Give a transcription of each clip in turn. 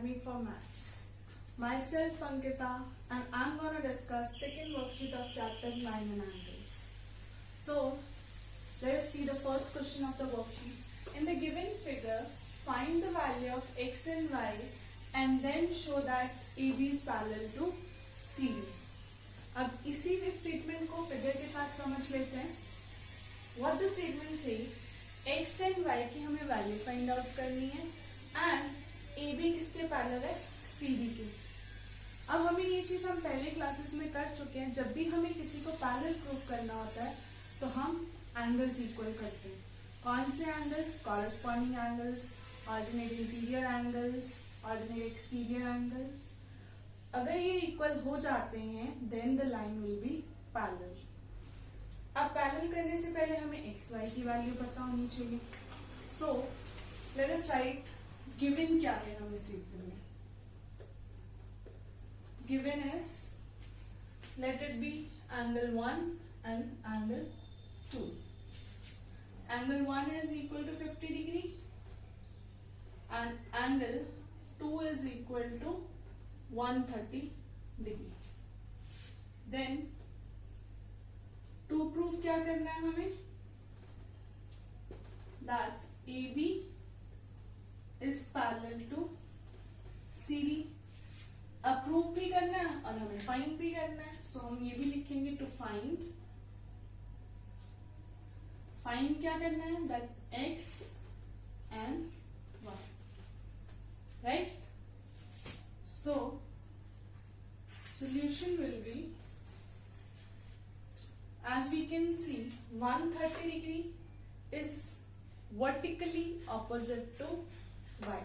Academy for Maths. Myself Ankita, and I'm going to discuss second worksheet of chapter 9 and angles. So let us see the first question of the worksheet. In the given figure, find the value of x and y and then show that AB is parallel to CD. अब इसी statement को figure के साथ समझ लेते हैं. What the statement say? x and y की हमें वैल्यू फाइंड आउट करनी है एंड AB किसके पैरेलल है? CD के. अब हमें ये चीज हम पहले क्लासेस में कर चुके हैं. जब भी हमें किसी को पैरेलल प्रूव करना होता है तो हम एंगल्स इक्वल करते हैं. कौन से angle? Corresponding angles, alternate interior angles, alternate exterior angles. अगर ये इक्वल हो जाते हैं then the line will be parallel. अब पैरेलल करने से पहले हमें एक्स वाई की वैल्यू पता होनी चाहिए. So let us right given क्या है हमें स्टेटमेंट में. Given is late it B angle 1 and angle 2. Angle 1 is equal to 50 degree and angle 2 is equal to 130 degree. Then to prove क्या करना है हमें? That AB is parallel to CD. अब proof भी करना है और हमें फाइंड भी करना है. सो हम ये भी लिखेंगे टू फाइंड. फाइंड क्या करना है? That x and y. Right? So solution will be, as we can see, 130 degree is vertically opposite to y.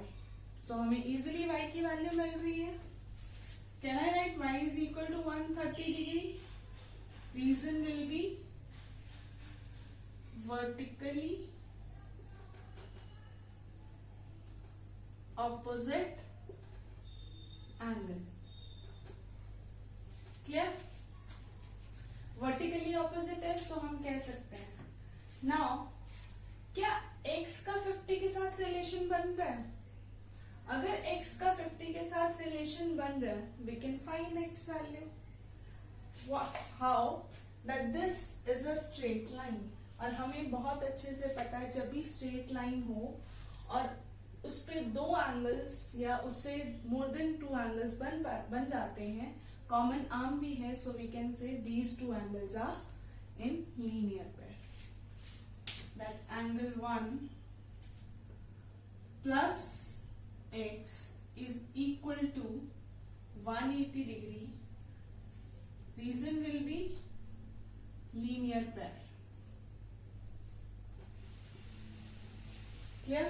So हमें easily y की वैल्यू मिल रही है. Can I write y is equal to 130 degree? Reason will be vertically opposite angle. Clear? Vertically opposite है so हम कह सकते हैं. Now क्या x का 50 के साथ रिलेशन बन रहा है? अगर x का 50 के साथ रिलेशन बन रहा है we can find x value. How? That this is a straight line. और हमें बहुत अच्छे से पता है जब भी स्ट्रेट लाइन हो और उस पे दो एंगल्स या उससे मोर देन टू एंगल्स बन जाते हैं, कॉमन आर्म भी है, so we can say these two angles are in linear pair. That angle 1 plus x is equal to 180 degree. Reason will be linear pair. Clear?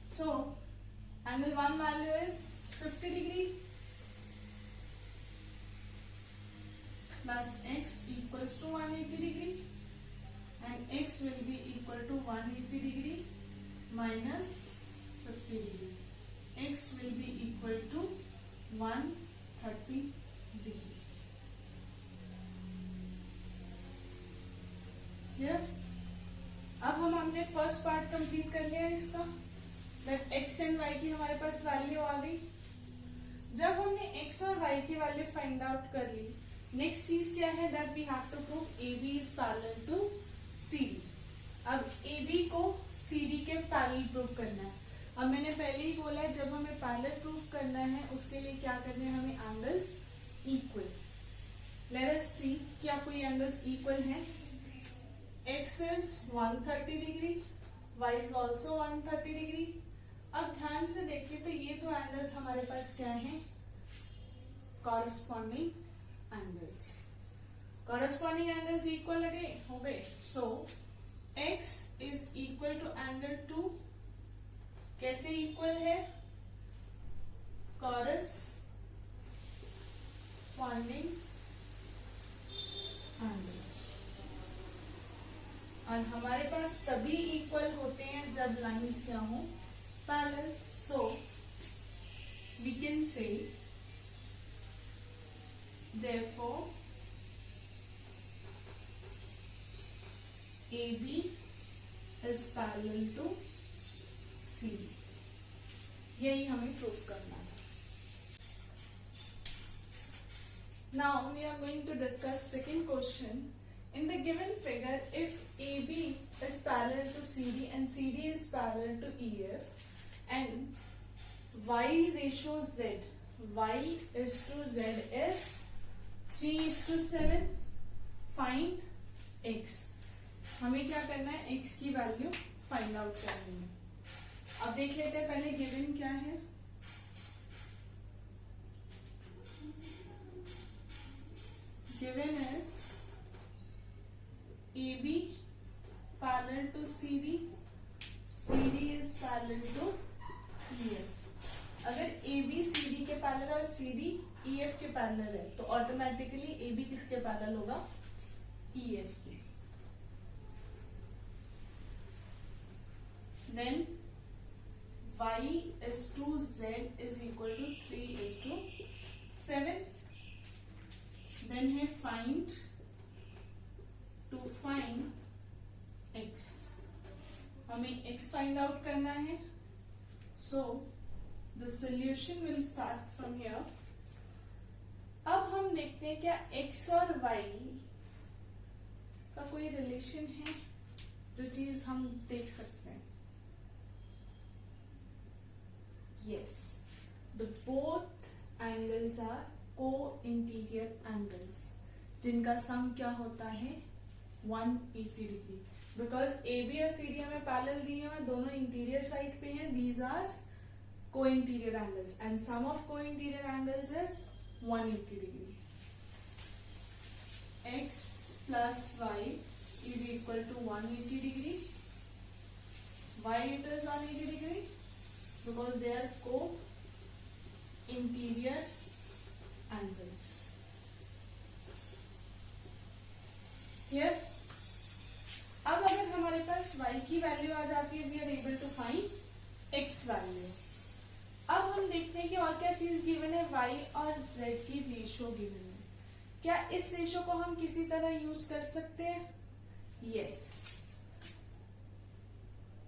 So angle 1 value is 50 degree plus x equals to 180 degree and x will be equal to 180 degree minus 50 degree. X will be equal to 130 degree. Clear? अब हमने first part complete कर लिया इसका. That x and y की हमारे पास value आ गई. जब हमने x और y की वैल्यू फाइंड आउट कर ली, नेक्स्ट चीज क्या है? That we have to prove AB is parallel to CD. अब AB को CD के पैरेलल प्रूव करना है. अब मैंने पहले ही बोला है जब हमें पैरेलल प्रूव करना है उसके लिए क्या करना है? हमें एंगल्स इक्वल. लेट अस सी क्या कोई एंगल्स इक्वल हैं. x is 130 degree, y is also 130 degree. अब ध्यान से देखिए तो ये दो एंगल्स हमारे पास क्या हैं? Corresponding angles. Corresponding angles equal हो गए. सो x is equal to angle 2. कैसे इक्वल है? Corresponding angles. और हमारे पास तभी इक्वल होते हैं जब लाइंस क्या हो? Parallel. So we can say therefore AB is parallel to CD. यही हमें प्रूफ करना है. Now we are going to discuss second question. In the given figure, if AB is parallel to CD and CD is parallel to EF and Y ratio Z, Y is to Z is 3:7, find X. हमें क्या करना है, X की value find out करनी है. अब देख लेते हैं पहले गिवन क्या है. Given is AB parallel to CD, CD is parallel to EF. अगर AB CD के पैरेलल और CD EF के पैरेलल है तो ऑटोमेटिकली AB किसके पैरेलल होगा, EF के. Then Y is to Z is equal to 3:7. Then है find X. हमें X find out करना है. So the solution will start from here. अब हम देखते हैं क्या X और Y का कोई रिलेशन है, जो चीज हम देख सकते हैं. Yes, the both angles are co-interior angles, जिनका सम क्या होता है 180 डिग्री. बिकॉज AB और CD हमें पैरेलल दिए हैं, दोनों इंटीरियर साइड पे हैं. These are co-interior angles and sum of co-interior angles is 180 degree. X plus Y is equal to 180 degree. Why it is 180 degree? Because they are co-interior angles. Here, अब अगर हमारे पास y की value आ जाती है, we are able to find x value. अब हम देखते हैं कि और क्या चीज गिवन है, y और z की रेशो गिवन है. क्या इस रेशो को हम किसी तरह यूज कर सकते हैं? Yes.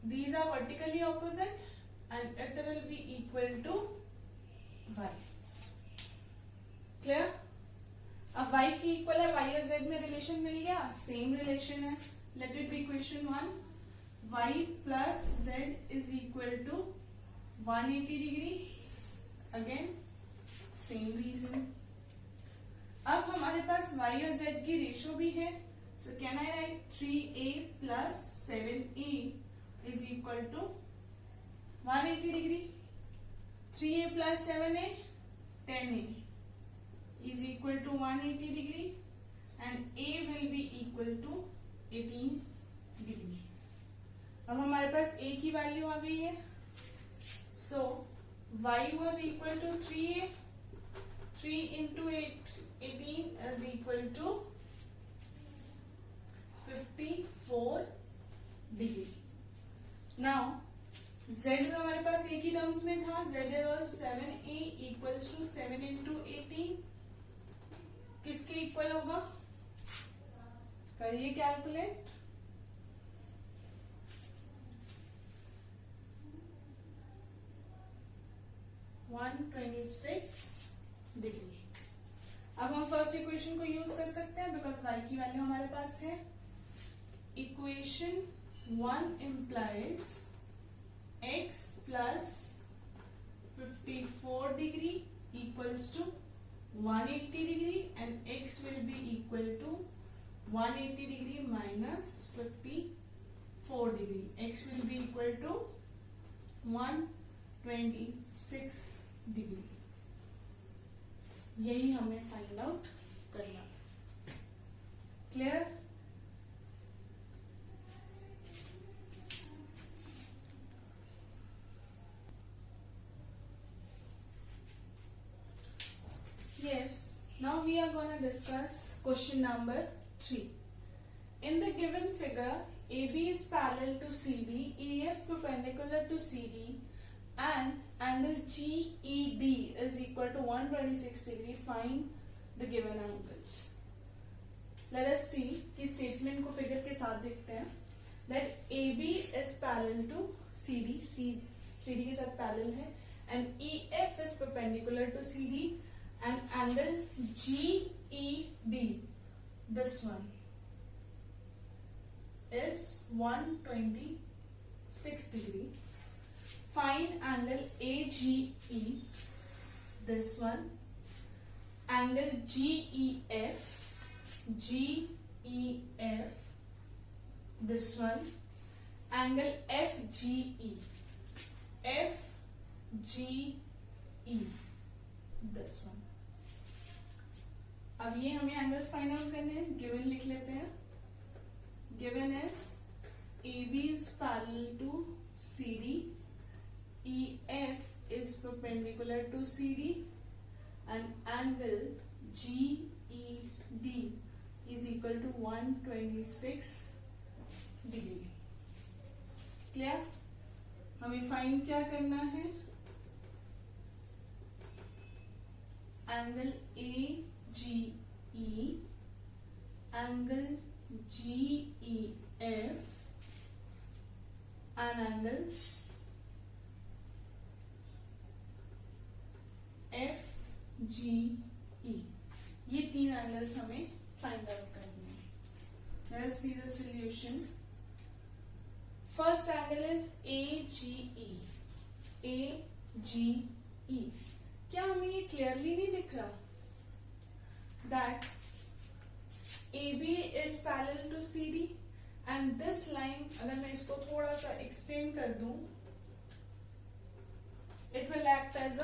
These are vertically opposite and it will be equal to y. Clear? अब y की इक्वल है, y और z में रिलेशन मिल गया, सेम रिलेशन है. Let it be equation 1. y plus z is equal to 180 degree. Again same reason. अब हमारे पास y और z की रेशो भी है. So can I write 3a plus 7a is equal to 180 degree. 3a plus 7a 10a is equal to 180 degree and A will be equal to 18 degree. अब हमारे पास A की वैल्यू आ गई है. So Y was equal to 3A. 3 into 18 is equal to 54 degree. Now Z में हमारे पास A की terms में था. Z was 7A equals to 7 into 18. किसके इक्वल होगा, करिए कैलकुलेट. 126 डिग्री. अब हम फर्स्ट इक्वेशन को यूज कर सकते हैं बिकॉज y की वैल्यू हमारे पास है. Equation 1 implies x plus 54 degree equals to 180 degree and x will be equal to 180 degree minus 54 degree. X will be equal to 126 degree. यही हमें फाइंड आउट करना. Clear? Yes, now we are going to discuss question number 3. In the given figure, AB is parallel to CD, EF perpendicular to CD, and angle GEB is equal to 126 degree. Find the given angles. Let us see कि statement को figure के साथ देखते हैं. That AB is parallel to CD, CD के साथ parallel है, and EF is perpendicular to CD, and angle GED, this one, is 126 degree. Find angle AGE, this one, angle GEF, this one, angle FGE, this one. अब ये हमें angles find out करने हैं. Given लिख लेते हैं. Given is AB is parallel to CD, EF is perpendicular to CD, and angle GED is equal to 126 degree. Clear? हमें find क्या करना है? Angle AGE, angle GEF and angle FGE. ये तीन एंगल्स हमें फाइंड आउट करने हैं. Let's see the solution. First angle is AGE. AGE. क्या हमें ये क्लियरली नहीं दिख रहा? That AB is parallel to CD and this line, अगर मैं इसको थोड़ा सा एक्सटेंड कर दूं, it will act as a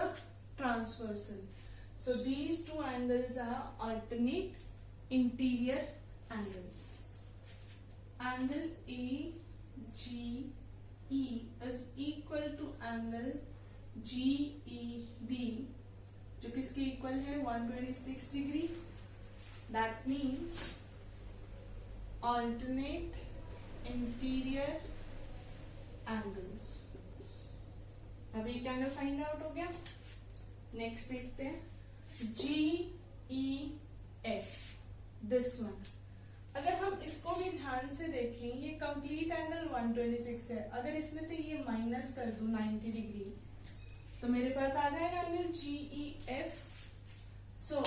transversal. So these two angles are alternate interior angles. Angle AGE is equal to angle GED, जो किसके equal है? 126 degree. That means alternate interior angles. अभी एक एंगल फाइंड आउट हो गया. Next देखते हैं GEF, this one. अगर हम इसको भी ध्यान से देखें, ये कंप्लीट एंगल 126 है. अगर इसमें से ये माइनस कर दूं 90 डिग्री, तो मेरे पास आ जाएगा angle GEF. So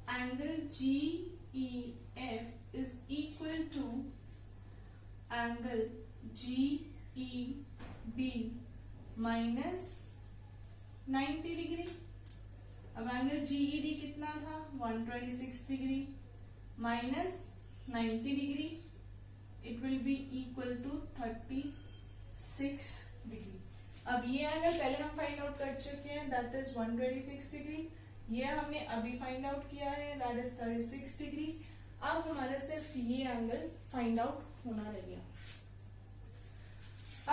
angle GEF is equal to angle GED minus 90 degree. अब एंगल GED कितना था? 126 degree minus 90 degree, it will be equal to 36 degree. अब ये एंगल पहले हम फाइंड आउट कर चुके हैं, that is 126 डिग्री. ये हमने अभी फाइंड आउट किया है, that is 36 डिग्री. अब हमारा सिर्फ ये एंगल फाइंड आउट होना रह गया.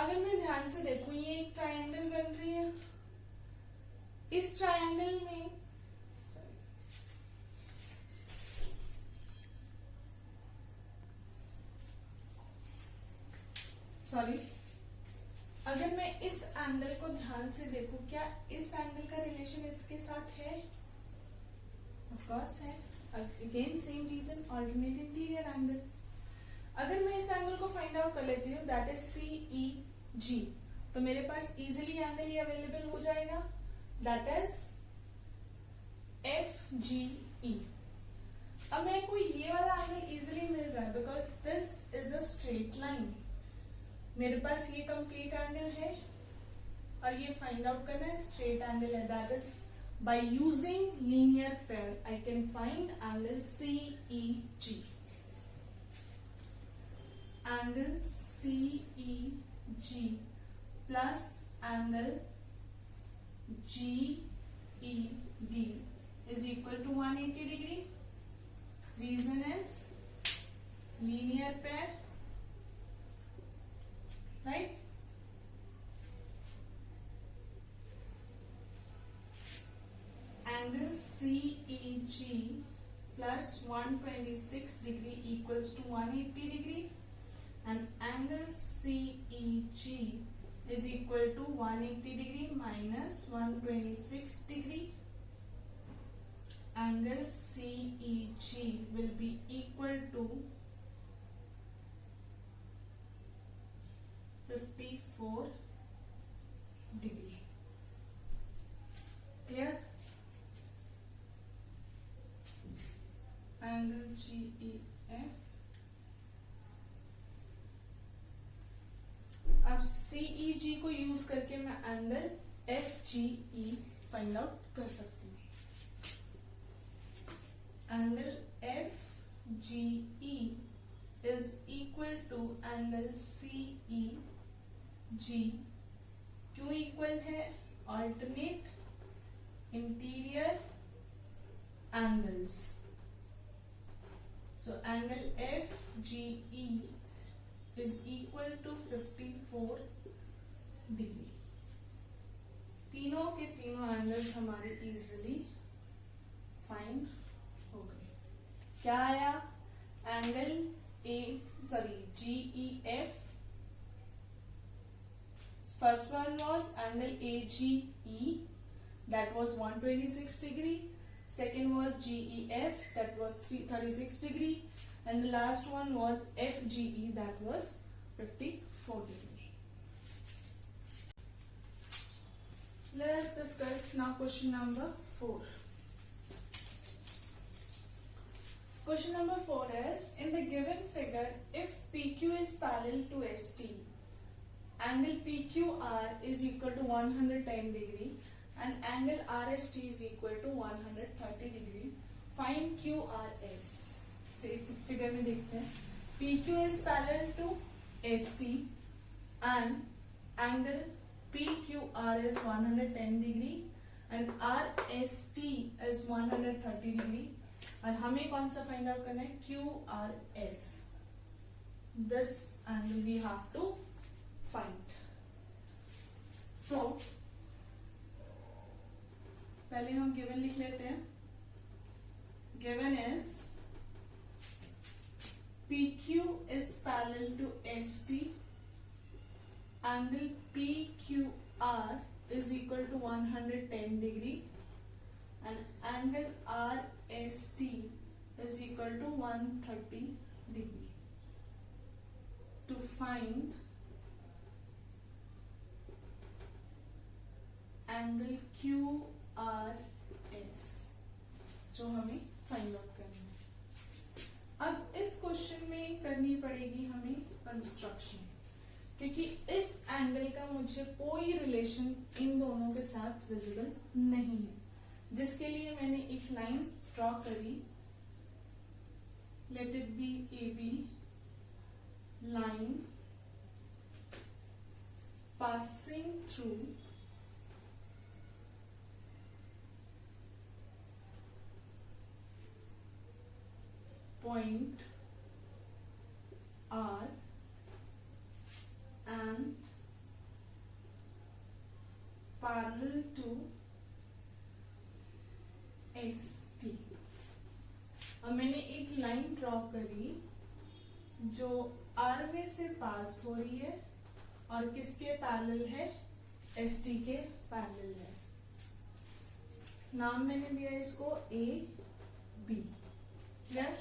अगर मैं ध्यान से देखूं, ये एक ट्रायंगल बन रही है. इस ट्रायंगल में अगर मैं इस एंगल को ध्यान से देखूं, क्या इस एंगल का रिलेशन इसके साथ है? ऑफ कोर्स है. Again same reason, alternate interior angle. अगर मैं इस एंगल को फाइंड आउट कर लेती हूँ, दैट इज CEG, तो मेरे पास इजीली एंगल ये अवेलेबल हो जाएगा, दैट इज FGE. अब मेरे को ये वाला एंगल इजीली मिल रहा है because this is a straight line. मेरे पास ये कंप्लीट एंगल है और ये फाइंड आउट करना है, स्ट्रेट एंगल है. That is by using linear pair I can find angle CEG. Angle CEG plus angle GED is equal to 180 degree. Reason is linear pair, right? Angle CEG plus 126 degree equals to 180 degree, and angle CEG is equal to 180 degree minus 126 degree. Angle CEG will be equal to 54 degree. GEF। अब CEG को use करके मैं angle FGE find out कर सकती हूँ। Angle FGE is equal to angle CEG। क्यों equal है? Alternate interior angles। So angle FGE is equal to 54 degree. तीनों के तीनों एंगल्स हमारे इजीली फाइंड हो गए। क्या आया? Angle GEF, first one was angle AGE, that was 126 degree. Second was GEF, that was 36 degree, and the last one was FGE, that was 54 degree. Let us discuss now question number 4. Question number 4 is, in the given figure, if PQ is parallel to ST, angle PQR is equal to 110 degree and angle RST is equal to 130 degree. Find QRS. से figure में देखते हैं, PQ is parallel to ST and angle PQR is 110 degree and RST is 130 degree. और हमें कौन सा find out करना है? QRS। This angle we have to find. So पहले हम गिवन लिख लेते हैं। Given is PQ is parallel to ST, angle PQR is equal to 110 degree and angle RST is equal to 130 degree. To find angle QRS जो हमें find out करना है। अब इस क्वेश्चन में करनी पड़ेगी हमें कंस्ट्रक्शन, क्योंकि इस एंगल का मुझे कोई रिलेशन इन दोनों के साथ विजिबल नहीं है, जिसके लिए मैंने एक लाइन ड्रॉ करी। Late it B AB line passing through point R and parallel to ST। अब मैंने एक लाइन ड्रॉ करी जो R में से पास हो रही है और किसके पैरेलल है? ST के पैरेलल है। नाम मैंने दिया इसको AB। Yes?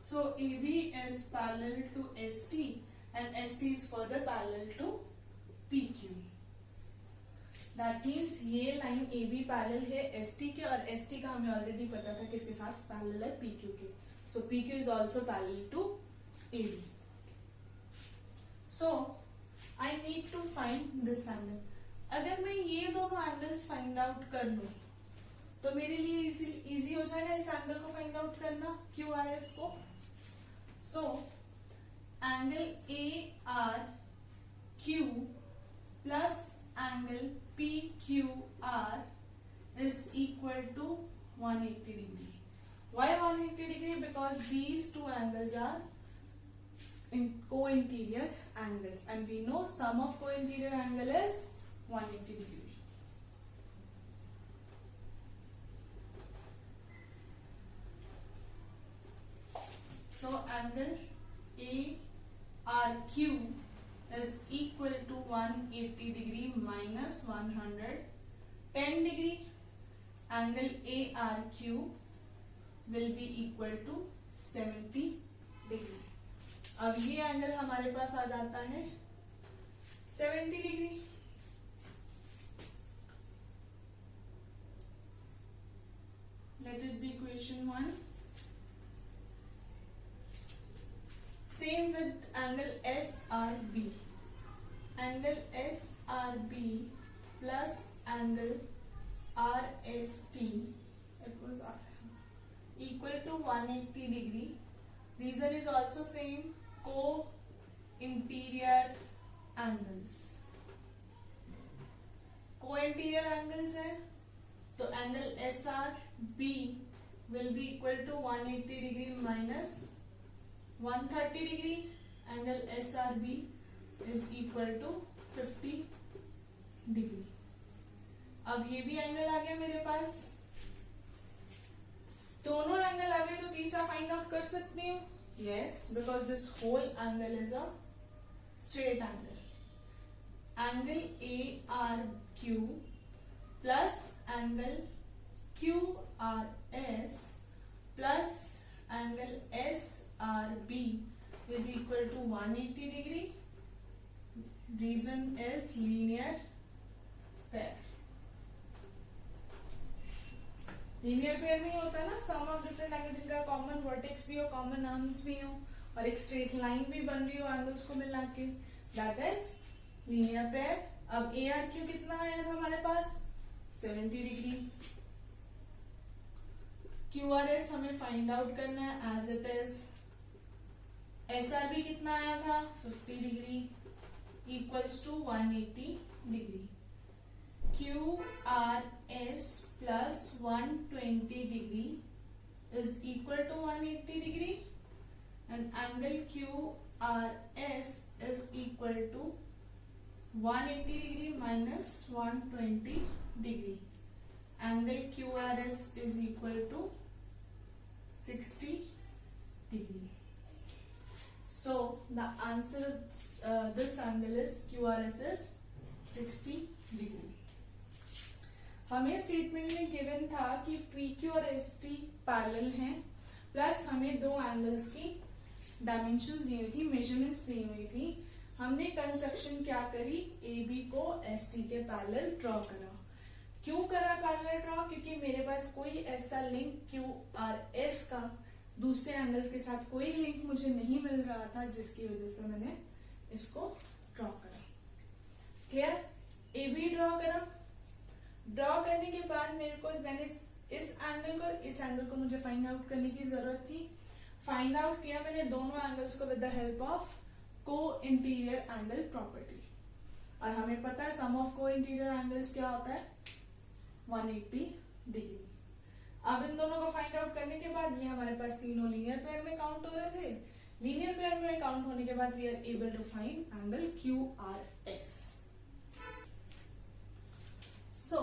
So AB is parallel to ST and ST is further parallel to PQ. That means ये लाइन AB पैरेलल है ST के और ST का हमें ऑलरेडी पता था किसके साथ पैरेलल है? PQ के। So PQ is also parallel to AB. So I need to find this angle. अगर मैं ये दोनों एंगल्स फाइंड आउट कर लूं तो मेरे लिए इजी हो जाएगा इस एंगल को फाइंड आउट करना, QRS को। So angle ARQ plus angle PQR is equal to 180 degree. Why 180 degree? Because these two angles are co-interior angles and we know sum of co-interior angle is 180 degree. So angle ARQ is equal to 180 degree minus 110 degree. Angle ARQ will be equal to 70 degree. अब ये angle हमारे पास आ जाता है 70 degree. Late it B question 1। Same with angle SRB. Angle SRB plus angle RST, it was equal to 180 degree. Reason is also same, co-interior angles. Co-interior angles है तो angle SRB will be equal to 180 degree minus 130 degree. Angle SRB is equal to 50 degree. अब ये भी angle आ गया मेरे पास, दोनों angle आ गए तो तीसरा फाइंड आउट कर सकती हूँ. Yes, because this whole angle is a straight angle. Angle ARQ plus angle QRS plus angle SRB is equal to 180 degree. Reason is linear pair. Linear pair में होता है ना, सम ऑफ डिफरेंट एंगल जिनका common vertex भी हो, common arms भी हो और एक स्ट्रेट लाइन भी बन रही हो एंगल्स को मिला के, दैट इज लीनियर पेयर. अब ARQ कितना आया था हमारे पास 70 डिग्री. QRS हमें फाइंड आउट करना है एज इट इज. SRB कितना आया था 50 degree equals to 180 degree. QRS plus 120 degree is equal to 180 degree and angle QRS is equal to 180 degree minus 120 degree. Angle QRS is equal to 60 degree. So the answer, this angle is QRS is 60 degree. हमें statement में given था कि PQ और ST parallel हैं, plus हमें दो angles की dimensions दी हुई थी, मेजरमेंट्स दी हुई थी. हमने कंस्ट्रक्शन क्या करी, AB को ST के पैरेलल ड्रॉ करा. क्यों करा पैरेलल ड्रॉ, क्योंकि मेरे पास कोई ऐसा लिंक QRS का दूसरे एंगल के साथ कोई लिंक मुझे नहीं मिल रहा था, जिसकी वजह से मैंने इसको ड्रॉ करा. क्लियर. AB ड्रॉ करा. ड्रॉ करने के बाद मेरे को, मैंने इस एंगल को और इस एंगल को मुझे फाइंड आउट करने की जरूरत थी. फाइंड आउट किया मैंने दोनों एंगल्स को विद द हेल्प ऑफ को इंटीरियर एंगल प्रॉपर्टी. और हमें पता है सम ऑफ को इंटीरियर एंगल्स क्या होता है 180 डिग्री. अब इन दोनों को फाइंड आउट करने के बाद ये हमारे पास तीनों लीनियर पेयर में काउंट हो रहे थे. लीनियर पेयर में काउंट होने के बाद we are able to find angle QRS. So,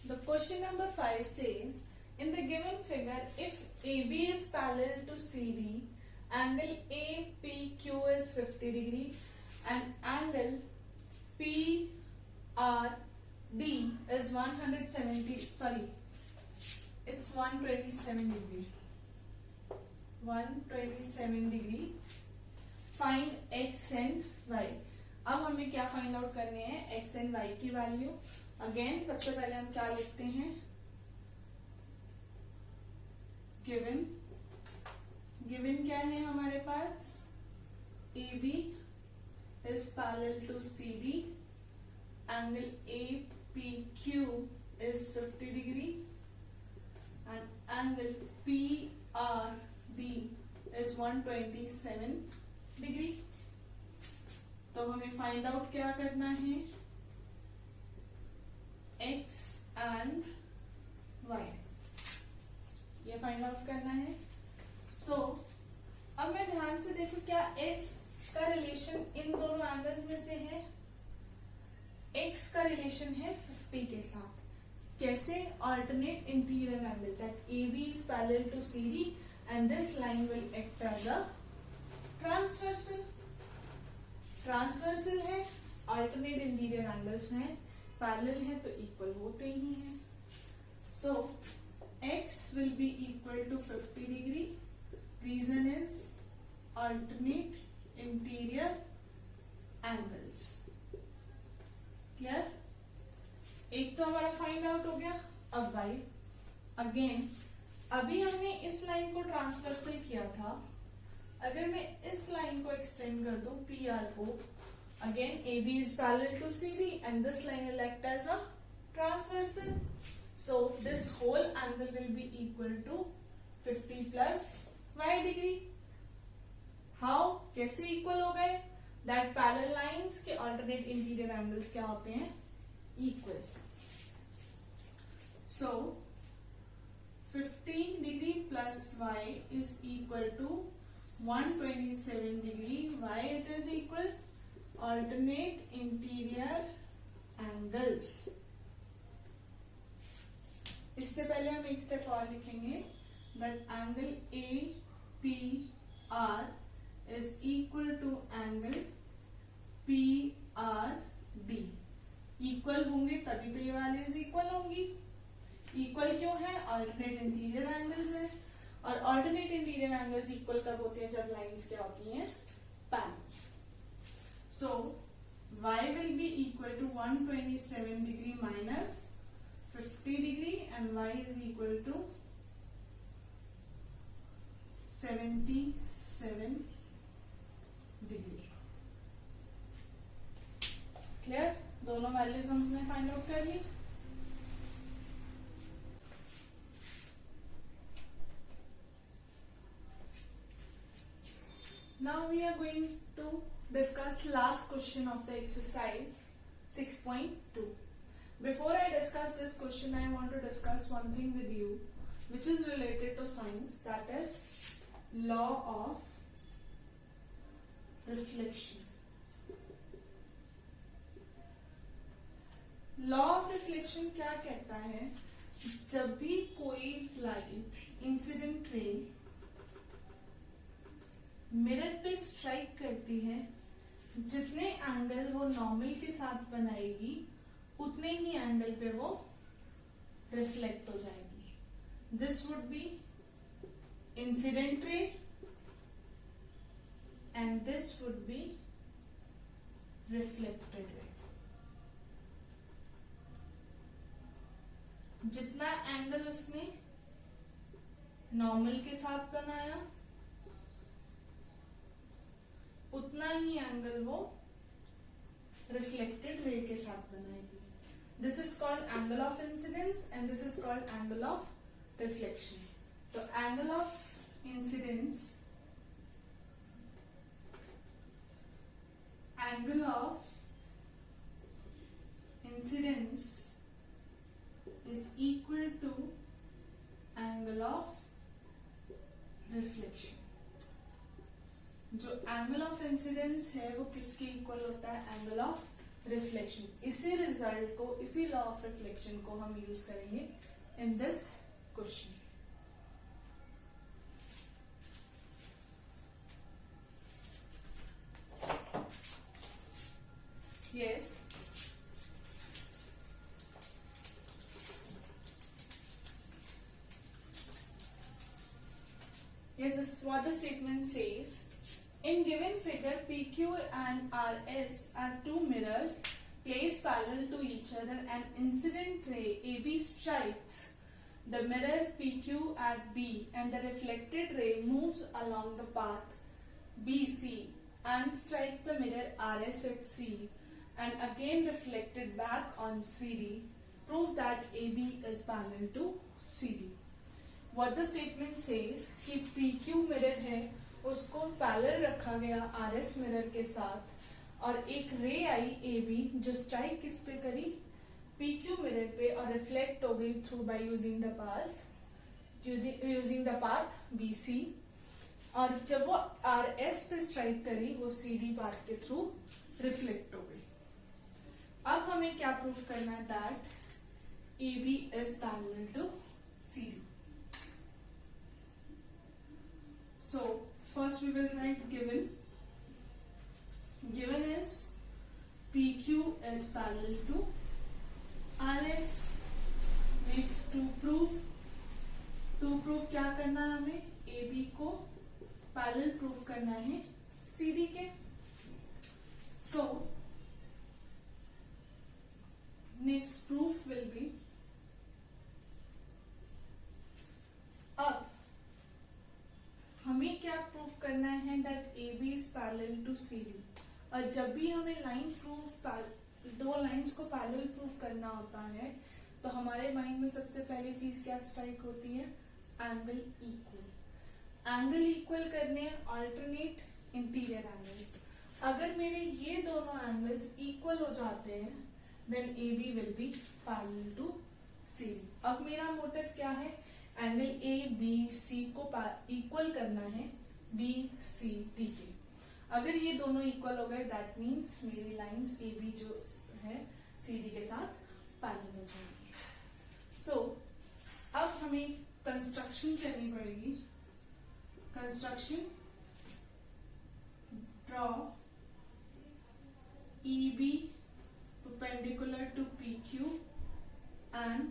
the question number 5 says, in the given figure, if AB is parallel to CD, angle APQ is 50 degree and angle PRD is 127 degree. 127 degree. Find X and Y. अब हमें क्या find out करने हैं, X and Y की value. Again सबसे पहले हम क्या लिखते हैं, गिवन. गिवन क्या है हमारे पास, AB is parallel to CD, angle APQ is 50 degree and angle PRD is 127 degree. तो हमें फाइंड आउट क्या करना है, X and Y, ये फाइंड आउट करना है. सो अब मैं ध्यान से देखूं, क्या S का रिलेशन इन दोनों एंगल में से है, X का रिलेशन है 50 के साथ. कैसे, alternate interior angle, that AB is parallel to CD and this line will act as a transversal. Transversal है, ऑल्टरनेट इंटीरियर एंगल्स में पैरेलल है तो इक्वल होते ही हैं. सो X will be equal to 50 degree. Reason is alternate interior angles. Clear? एक तो हमारा find out हो गया. अब Y अगेन, अभी हमने इस लाइन को ट्रांसवर्सल किया था अगर मैं इस लाइन को एक्सटेंड कर दूं पी आर को, again A B is parallel to C D and this line will act as a transversal, so this whole angle will be equal to 50 plus y degree. How, कैसे equal हो गए? That parallel lines के alternate interior angles क्या होते हैं? Equal. So 15 degree plus y is equal to 127 degree. Why it is equal? Alternate interior angles. इससे पहले हम एक स्टेप और लिखेंगे, that angle APR is equal to angle PRD. Equal होंगे तभी तो ये वैल्यूज इक्वल होंगी। इक्वल क्यों है? अल्टरनेट इंटीरियर एंगल्स है, और अल्टरनेट इंटीरियर एंगल्स इक्वल कब होते हैं? जब लाइंस क्या होती हैं? Parallel. So y will be equal to 127 degree minus 50 degree and y is equal to 77 degree. Clear? दोनों वैल्यूज हमने फाइंड आउट कर ली। Now we are going to discuss last question of the exercise 6.2. Before I discuss this question, I want to discuss one thing with you which is related to science, that is law of reflection. Law of reflection क्या कहता है? जब भी कोई light incident ray mirror पे strike करती है, जितने एंगल वो नॉर्मल के साथ बनाएगी उतने ही एंगल पे वो रिफ्लेक्ट हो जाएगी। This would be incident ray and this would be reflected ray. जितना एंगल उसने नॉर्मल के साथ बनाया उतना ही एंगल वो रिफ्लेक्टेड रे के साथ बनाएगी। This is called angle of incidence and this is called angle of reflection. तो angle of incidence, angle of incidence is equal to angle of reflection. जो एंगल ऑफ इंसिडेंस है वो किसके equal होता है? Angle of reflection. इसी result को, इसी लॉ ऑफ रिफ्लेक्शन को हम यूज करेंगे in this question. Yes, yes, this is what the statement says. In given figure, PQ and RS are two mirrors placed parallel to each other. An incident ray AB strikes the mirror PQ at B and the reflected ray moves along the path BC and strikes the mirror RS at C and again reflected back on CD. Prove that AB is parallel to CD. What the statement says कि PQ mirror है उसको parallel रखा गया RS mirror के साथ, और एक रे आई AB जो स्ट्राइक किस पे करी? PQ मिरर पे, और रिफ्लेक्ट हो गई through by using the path BC, और जब वो RS पे स्ट्राइक करी वो CD पाथ के थ्रू रिफ्लेक्ट हो गई। अब हमें क्या प्रूफ करना है? That AB is parallel to CD. So first we will write given. Given is PQ is parallel to RS. Next to prove. To prove क्या करना है हमें? AB को पैरेलल प्रूफ करना है CD के। So next proof will be, अब हमें क्या प्रूफ करना है? Parallel to CD. और जब भी हमें लाइन प्रूफ दो लाइंस को पैरेलल प्रूफ करना होता है तो हमारे माइंड में सबसे पहली चीज क्या स्ट्राइक होती है, एंगल इक्वल। एंगल इक्वल करने अल्टरनेट इंटीरियर एंगल्स। अगर मेरे ये दोनों एंगल्स इक्वल हो जाते हैं then A B will be parallel to C D. अब मेरा मोटिव क्या है, एंगल ए बी सी को इक्वल करना है बी सी डी के। अगर ये दोनों इक्वल हो गए दैट मीन्स मेरी लाइंस ए बी जो है सी डी के साथ पैरेलल हो जाएंगे। सो अब हमें कंस्ट्रक्शन करनी पड़ेगी। Construction, draw E B perpendicular to PQ and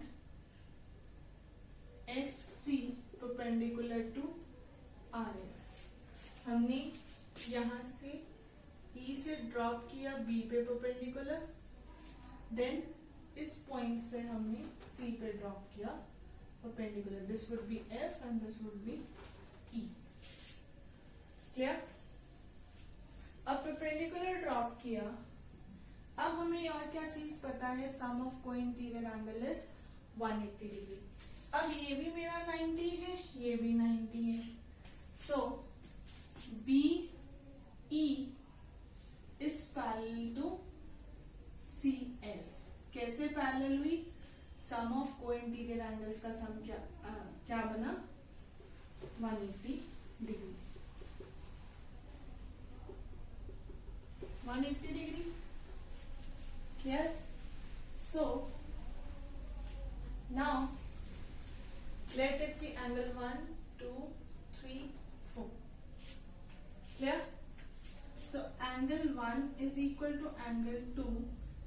FC perpendicular to RS। हमने यहां से E से ड्रॉप किया B पे परपेंडिकुलर, देन इस पॉइंट से हमने C पे ड्रॉप किया perpendicular. This would be F and this would be E। Clear? अब परपेंडिकुलर ड्रॉप किया। अब हमें और क्या चीज पता है, सम ऑफ को इंटीरियर एंगल इज 180 डिग्री। अब ये भी मेरा 90 है, ये भी 90 है। So B E is parallel to C F. कैसे पैरेलल हुई, सम ऑफ को इंटीरियर एंगल्स का सम क्या बना, 180 degree. 180 degree. Clear? So now let it be angle 1, 2, 3, 4. Clear? So angle 1 is equal to angle 2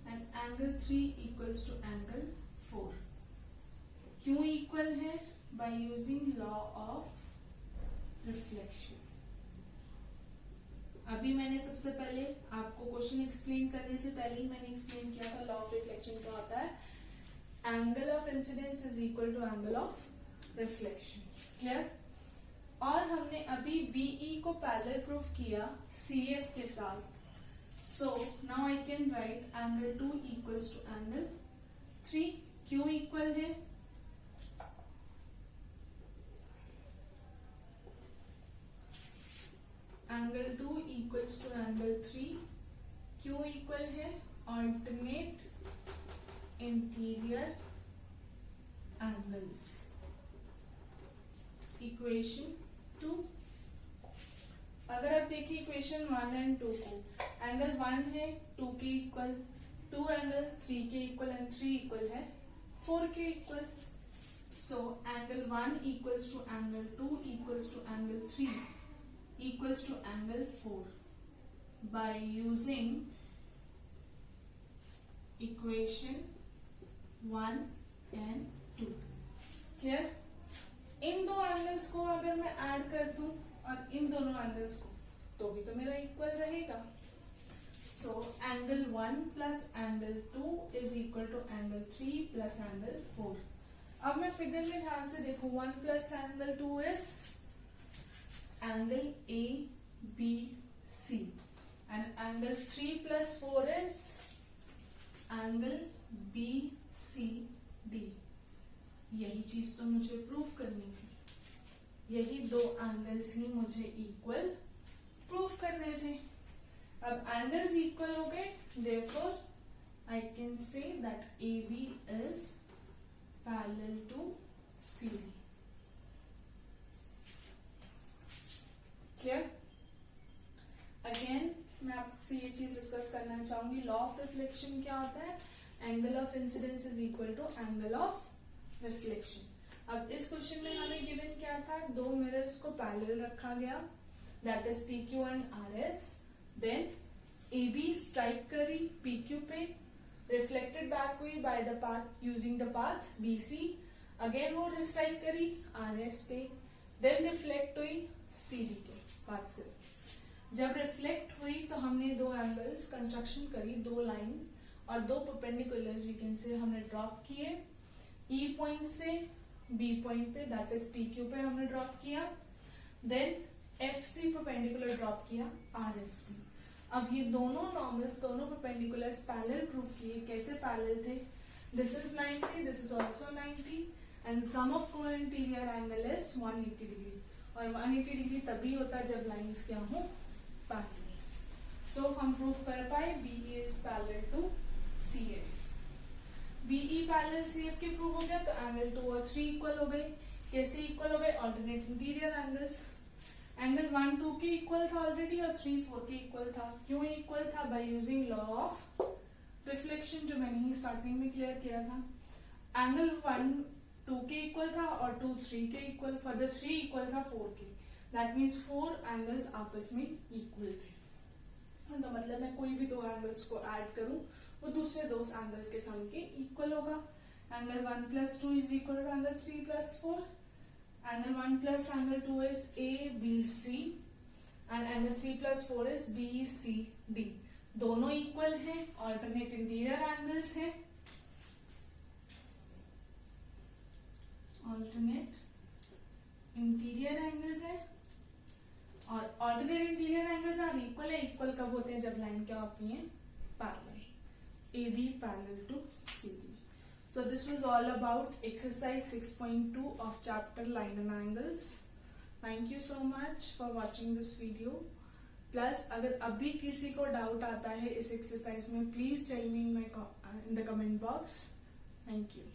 and angle 3 equals to angle 4. क्यों equal है? By using law of reflection. अभी मैंने सबसे पहले आपको क्वेश्चन एक्सप्लेन करने से पहले ही मैंने एक्सप्लेन किया था लॉ ऑफ रिफ्लेक्शन क्या होता है, angle of incidence is equal to angle of reflection. Clear? और हमने अभी बीई को पैरेलल प्रूफ किया सीएफ के साथ। So now I can write angle 2 equals to angle 3। क्यों इक्वल है, एंगल 2 इक्वल्स टू एंगल 3। क्यों इक्वल है, ऑल्टरनेट इंटीरियर एंगल्स। इक्वेशन 2। अगर आप देखिए इक्वेशन 1 एंड 2 को, एंगल 1 है 2 के इक्वल, 2 एंगल 3 के इक्वल एंड 3 इक्वल है 4 के equal. So angle 1 equals to angle 2 equals to angle 3 equals to angle 4 by using equation 1 and 2. Clear? इन दो एंगल्स को अगर मैं ऐड कर दूं और इन दोनों एंगल्स को तो भी तो मेरा इक्वल रहेगा। So angle 1 plus angle 2 is equal to angle 3 plus angle 4। अब मैं फिगर में ध्यान से देखूं, 1 plus angle 2 is angle ABC and angle 3 plus 4 is angle BCD। यही चीज तो मुझे प्रूफ करनी थी, यही दो एंगल्स ही मुझे इक्वल प्रूफ करने थे। अब एंगल्स इक्वल हो गए, therefore I can say that AB is parallel to CD। Clear? Again मैं आपसे ये चीज डिस्कस करना चाहूंगी, लॉ ऑफ रिफ्लेक्शन क्या होता है, angle of incidence is equal to angle of reflection. अब इस क्वेश्चन में हमें गिवन क्या था, दो मिरर्स को पैरेलल रखा गया, that is PQ and RS। Then AB strike करी PQ पे, रिफ्लेक्टेड बैक हुई by the path using the path BC। Again वो स्ट्राइक करी RS पे, देन रिफ्लेक्ट हुई CD के पाथ से। जब रिफ्लेक्ट हुई तो हमने दो एंगल्स कंस्ट्रक्शन करी, दो लाइंस और दो परपेंडिकुलर्स वी कैन से हमने ड्रॉप किए। E पॉइंट से B पॉइंट पे दैट इज PQ पे हमने ड्रॉप किया। Then F C perpendicular drop किया आर एस में। अब ये दोनों नॉर्मल्स, दोनों परपेंडिकुलर्स पैरेलल प्रूफ किए। कैसे पैरेलल थे? This is 90, this is also 90 and sum of कोण इंटीरियर एंगल इज 180 डिग्री। और 180 डिग्री तभी होता है जब लाइंस क्या हो, पैरेलल। सो हम प्रूफ कर पाए BE is parallel to CF. BE parallel CF की प्रूव हो गया तो एंगल 2 और 3 इक्वल हो गए। कैसे इक्वल हो गए? Alternate interior angles. एंगल 1 2 के इक्वल था ऑलरेडी और 3 4 के इक्वल था। क्यों इक्वल था? By using law of reflection, जो मैंने ही स्टार्टिंग में क्लियर किया था। एंगल 1 2 के इक्वल था और 2 3 के इक्वल, फर्दर 3 इक्वल था 4 के। दैट मीन्स 4 एंगल्स आपस में इक्वल थे। तो मतलब मैं कोई भी दो एंगल्स को ऐड करूं वो दूसरे दो एंगल के सम के इक्वल होगा। Angle 1 + 2 is equal to angle 3 + 4। Angle 1 plus angle 2 is ABC and angle 3 plus 4 is BCD। दोनों इक्वल हैं, ऑल्टरनेट इंटीरियर एंगल्स हैं, ऑल्टरनेट इंटीरियर एंगल्स है। और alternate interior angles are equal है। इक्वल कब होते हैं? जब लाइन क्या होती है, parallel. AB parallel to CD। So this was all about exercise 6.2 of chapter line and angles. Thank you so much for watching this video. Plus अगर अभी किसी को डाउट आता है इस एक्सरसाइज में, please tell me in the comment box. Thank you.